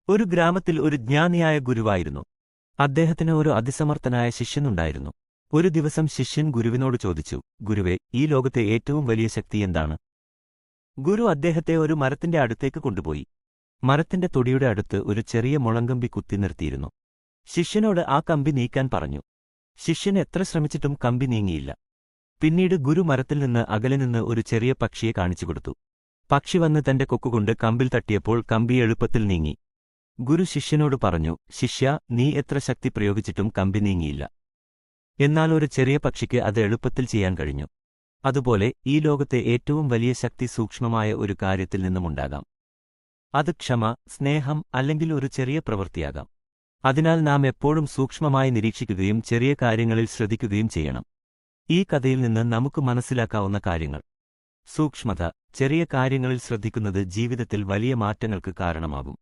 ഒരു ഗ്രാമത്തിൽ ഒരു ജ്ഞാനിയായ ഗുരുവായിരുന്നു. അദ്ദേഹത്തിന് ഒരു അതിസമർത്ഥനായ ശിഷ്യനുണ്ടായിരുന്നു. ഒരു ദിവസം ശിഷ്യൻ ഗുരുവിനോട് ചോദിച്ചു, ഗുരുവേ, ഈ ലോകത്തെ ഏറ്റവും വലിയ ശക്തി എന്താണ്? ഗുരു അദ്ദേഹത്തെ ഒരു മരത്തിന്റെ അടുത്തേക്ക് കൊണ്ടുപോയി. മരത്തിന്റെ തൊടിയുടെ അടുത്ത് ഒരു ചെറിയ മുളങ്കമ്പി കുത്തി നിർത്തിയിരുന്നു. ശിഷ്യനോട് ആ കമ്പി നീക്കാൻ പറഞ്ഞു. ശിഷ്യൻ എത്ര ശ്രമിച്ചിട്ടും കമ്പി നീങ്ങിയില്ല. പിന്നീട് ഗുരു മരത്തിൽ നിന്ന് അകലെ നിന്ന് ഒരു ചെറിയ പക്ഷിയെ കാണിച്ചുകൊടുത്തു. പക്ഷി വന്ന് തന്റെ കൊക്കുകൊണ്ട് കമ്പിൽ തട്ടിയപ്പോൾ കമ്പി എളുപ്പത്തിൽ നീങ്ങി. ഗുരു ശിഷ്യനോട് പറഞ്ഞു, ശിഷ്യ, നീ എത്ര ശക്തി പ്രയോഗിച്ചിട്ടും കമ്പി നീങ്ങിയില്ല. എന്നാൽ ഒരു ചെറിയ പക്ഷിക്ക് അത് എളുപ്പത്തിൽ ചെയ്യാൻ കഴിഞ്ഞു. അതുപോലെ ഈ ലോകത്തെ ഏറ്റവും വലിയ ശക്തി സൂക്ഷ്മമായ ഒരു കാര്യത്തിൽ നിന്നുമുണ്ടാകാം. അത് ക്ഷമ, സ്നേഹം അല്ലെങ്കിൽ ഒരു ചെറിയ പ്രവൃത്തിയാകാം. അതിനാൽ നാം എപ്പോഴും സൂക്ഷ്മമായി നിരീക്ഷിക്കുകയും ചെറിയ കാര്യങ്ങളിൽ ശ്രദ്ധിക്കുകയും ചെയ്യണം. ഈ കഥയിൽ നിന്ന് നമുക്ക് മനസ്സിലാക്കാവുന്ന കാര്യങ്ങൾ: സൂക്ഷ്മത, ചെറിയ കാര്യങ്ങളിൽ ശ്രദ്ധിക്കുന്നത് ജീവിതത്തിൽ വലിയ മാറ്റങ്ങൾക്ക് കാരണമാകും.